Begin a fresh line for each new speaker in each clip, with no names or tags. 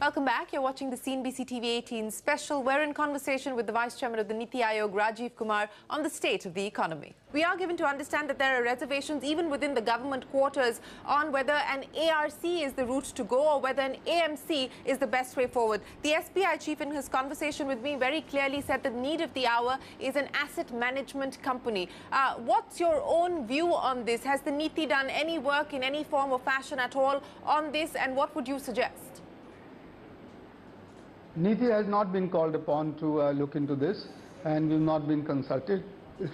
Welcome back. You're watching the CNBC TV18 special. We're in conversation with the Vice Chairman of the NITI Ayog, Rajiv Kumar, on the state of the economy. We are given to understand that there are reservations even within the government quarters on whether an ARC is the route to go or whether an AMC is the best way forward. The SBI chief in his conversation with me very clearly said the need of the hour is an asset management company. What's your own view on this? Has the NITI done any work in any form or fashion at all on this, and what would you suggest?
NITI has not been called upon to look into this, and we've not been consulted.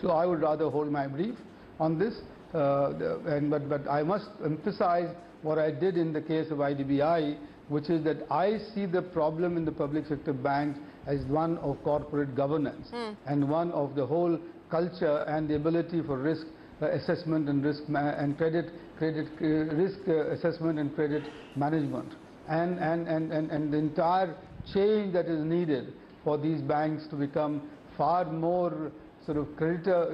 So I would rather hold my brief on this. But I must emphasize what I did in the case of IDBI, which is that I see the problem in the public sector banks as one of corporate governance and one of the whole culture and the ability for risk assessment and risk assessment and credit management, and the entire change that is needed for these banks to become far more sort of creditor,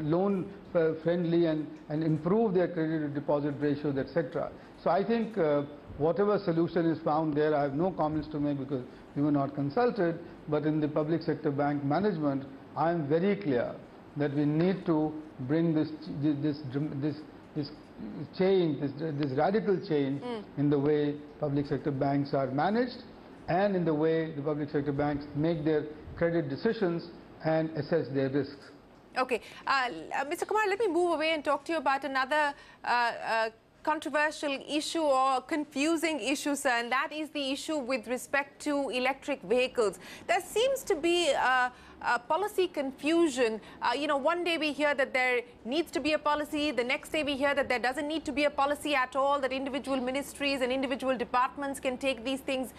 loan friendly and improve their credit to deposit ratios, etc. So I think whatever solution is found there, I have no comments to make because we were not consulted. But in the public sector bank management, I am very clear that we need to bring this change, this radical change in the way public sector banks are managed, and in the way the public sector banks make their credit decisions and assess their risks.
Okay. Mr. Kumar, let me move away and talk to you about another controversial issue or confusing issue, sir, and that is the issue with respect to electric vehicles. There seems to be policy confusion. One day we hear that there needs to be a policy, the next day we hear that there doesn't need to be a policy at all, that individual ministries and individual departments can take these things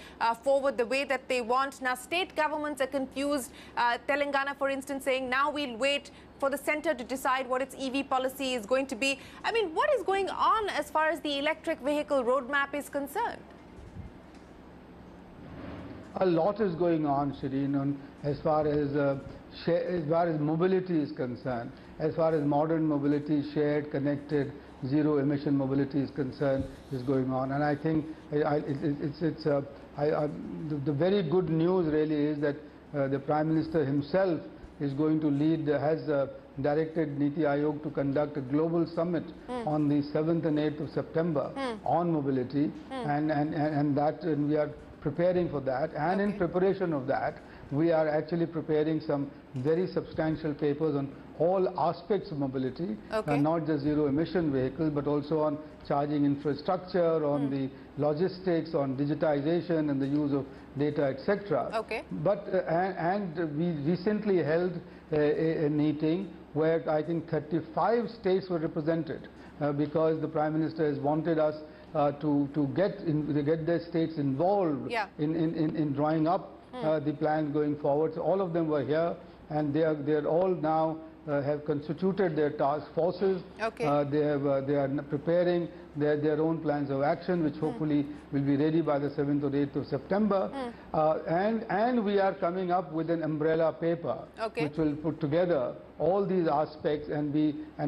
forward the way that they want. Now, state governments are confused. Telangana, for instance, saying now we'll wait for the centre to decide what its EV policy is going to be. I mean, what is going on as far as the electric vehicle roadmap is concerned?
A lot is going on, Shereen, as far as mobility is concerned, as far as modern mobility, shared, connected, zero-emission mobility is concerned, is going on. And I think the very good news really is that the Prime Minister himself is going to lead, has directed NITI Ayog to conduct a global summit on the 7th and 8th of September on mobility, and we are preparing for that, and in preparation of that, we are actually preparing some very substantial papers on all aspects of mobility, not just zero-emission vehicles, but also on charging infrastructure, on the logistics, on digitization and the use of data, etc. But we recently held a meeting where I think 35 states were represented because the Prime Minister has wanted us to get their states involved in drawing up the plans going forward. So all of them were here, and they are all now have constituted their task forces. They are preparing their own plans of action, which hopefully will be ready by the 7th or 8th of September. And we are coming up with an umbrella paper which will put together all these aspects and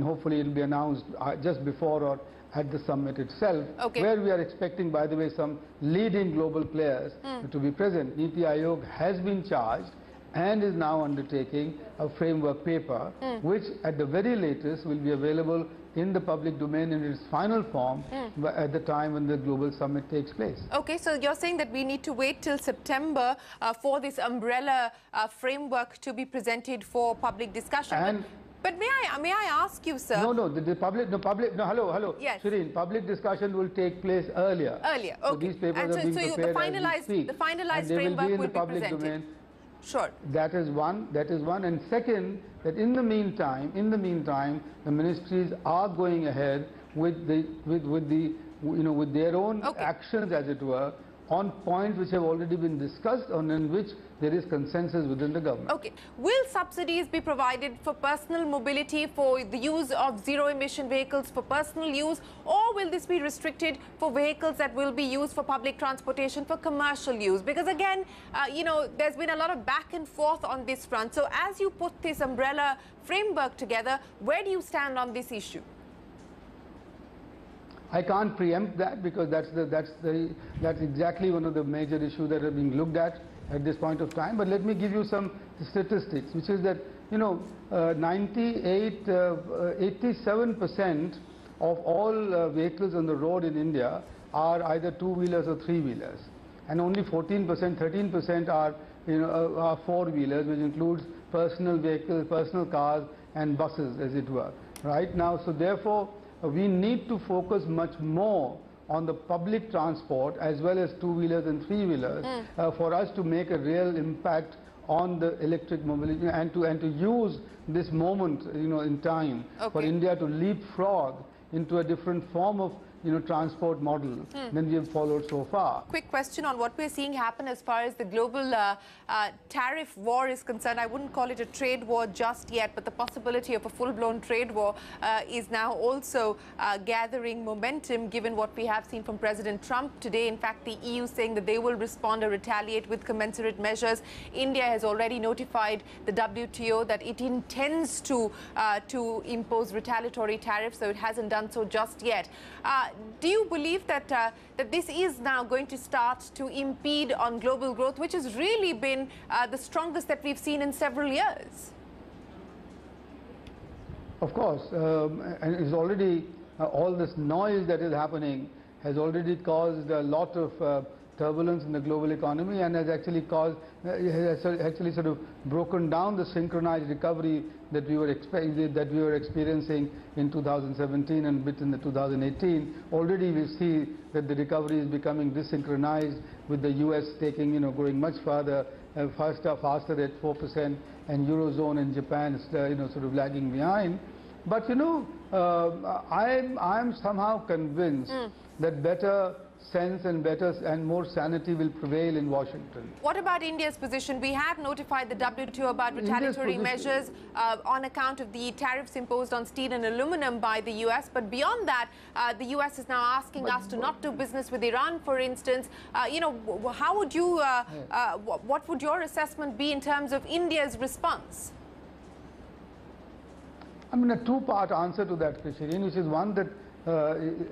hopefully it will be announced just before or at the summit itself, where we are expecting, by the way, some leading global players to be present. NITI Ayog has been charged and is now undertaking a framework paper, which at the very latest will be available in the public domain in its final form at the time when the global summit takes place. Okay, so you're saying that we need to wait till September for this umbrella framework to be presented for public discussion. But may I ask you, sir? No, hello. Yes. Shereen, public discussion will take place earlier. Okay. So these papers are being prepared as we speak. The finalized framework will be public domain. Sure. That is one. And second, that in the meantime, the ministries are going ahead with their own actions, as it were, on points which have already been discussed and in which there is consensus within the government. Okay. Will subsidies be provided for personal mobility, for the use of zero-emission vehicles for personal use, or will this be restricted for vehicles that will be used for public transportation for commercial use? Because again, there's been a lot of back and forth on this front. So as you put this umbrella framework together, where do you stand on this issue? I can't preempt that because that's exactly one of the major issues that are being looked at this point of time. But let me give you some statistics, which is that 87% of all vehicles on the road in India are either two-wheelers or three-wheelers, and only 14%, 13% are are four-wheelers, which includes personal vehicles, personal cars, and buses, as it were. Right now, so therefore, we need to focus much more on the public transport as well as two-wheelers and three-wheelers for us to make a real impact on the electric mobility and to use this moment in time for India to leapfrog into a different form of transport model than we have followed so far.
Quick question on what we're seeing happen as far as the global tariff war is concerned. I wouldn't call it a trade war just yet, but the possibility of a full-blown trade war is now also gathering momentum, given what we have seen from President Trump today. In fact, the EU saying that they will respond or retaliate with commensurate measures. India has already notified the WTO that it intends to impose retaliatory tariffs, so it hasn't done so just yet. Do you believe that that this is now going to start to impede on global growth, which has really been the strongest that we've seen in several years?
Of course, and it's already all this noise that is happening has already caused a lot of turbulence in the global economy, and has actually caused, has actually sort of broken down the synchronized recovery that we were experiencing in 2017 and bit in the 2018. Already we see that the recovery is becoming desynchronized, with the US taking, going much further, faster at 4%, and Eurozone and Japan, sort of lagging behind. But I'm somehow convinced that better sense and more sanity will prevail in Washington.
What about India's position? We have notified the WTO about retaliatory measures on account of the tariffs imposed on steel and aluminum by the US. But beyond that, the US is now asking us to not do business with Iran, for instance. How would you, what would your assessment be in terms of India's response?
I mean, a two-part answer to that, Shereen, which is one that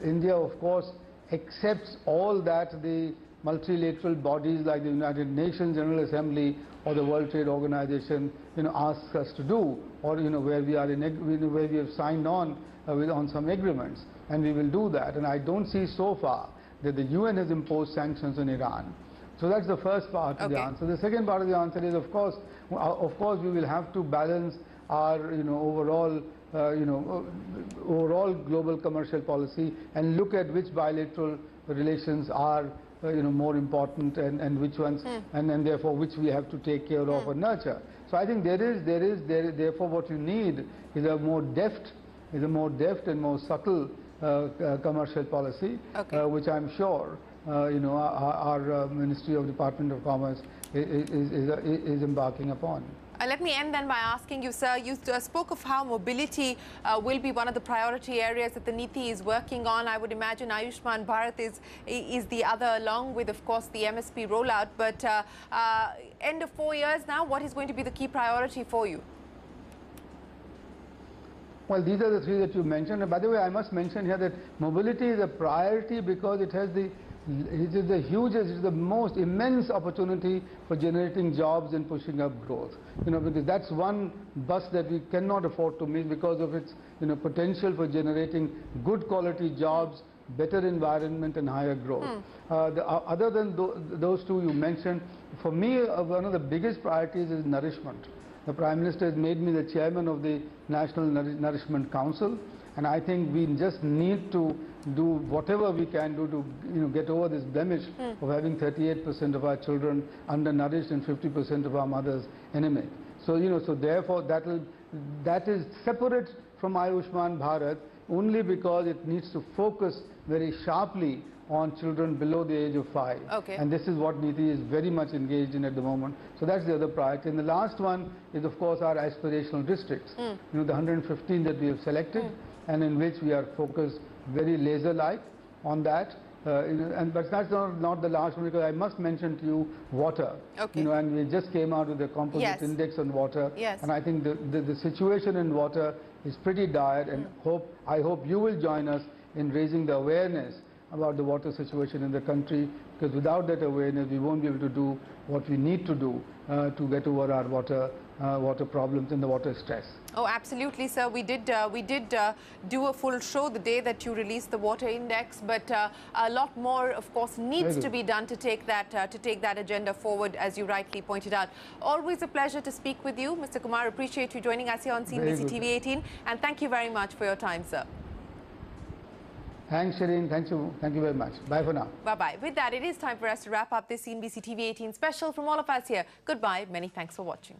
India, of course, accepts all that the multilateral bodies like the United Nations General Assembly or the World Trade Organization, asks us to do, or where we are where we have signed on on some agreements, and we will do that. And I don't see so far that the UN has imposed sanctions on Iran. So that's the first part of the answer. The second part of the answer is, of course, we will have to balance our overall overall global commercial policy and look at which bilateral relations are more important and which ones and therefore which we have to take care of or nurture. So I think therefore what you need is a more deft and more subtle commercial policy, which I'm sure our Ministry of Department of Commerce is embarking upon.
Let me end then by asking you, sir, you spoke of how mobility will be one of the priority areas that the NITI is working on. I would imagine Ayushman Bharat is the other, along with, of course, the MSP rollout. But end of 4 years now, what is going to be the key priority for you?
Well, these are the three that you mentioned. And by the way, I must mention here that mobility is a priority because it is the most immense opportunity for generating jobs and pushing up growth. Because that's one bust that we cannot afford to miss because of its potential for generating good quality jobs, better environment, and higher growth. Other than those two you mentioned, for me one of the biggest priorities is nourishment. The Prime Minister has made me the chairman of the National Nourishment Council, and I think we just need to do whatever we can do to get over this blemish of having 38% of our children undernourished and 50% of our mothers anemic. So so therefore that is separate from Ayushman Bharat only because it needs to focus very sharply on children below the age of 5. And this is what NITI is very much engaged in at the moment. So that's the other priority. And the last one is, of course, our aspirational districts. The 115 that we have selected, and in which we are focused very laser-like on that. But that's not the last one, because I must mention to you water. And we just came out with the composite index on water. And I think the situation in water is pretty dire, and I hope you will join us in raising the awareness about the water situation in the country, because without that awareness we won't be able to do what we need to do to get over our water problems and the water stress.
Oh, absolutely, sir. We did do a full show the day that you released the water index, but a lot more, of course, needs to be done to take that agenda forward, as you rightly pointed out. Always a pleasure to speak with you, Mr. Kumar. Appreciate you joining us here on CNBC TV18, and thank you very much for your time, sir.
Thanks, Shereen. Thank you very much. Bye for now.
Bye-bye. With that, it is time for us to wrap up this CNBC TV18 special. From all of us here, goodbye. Many thanks for watching.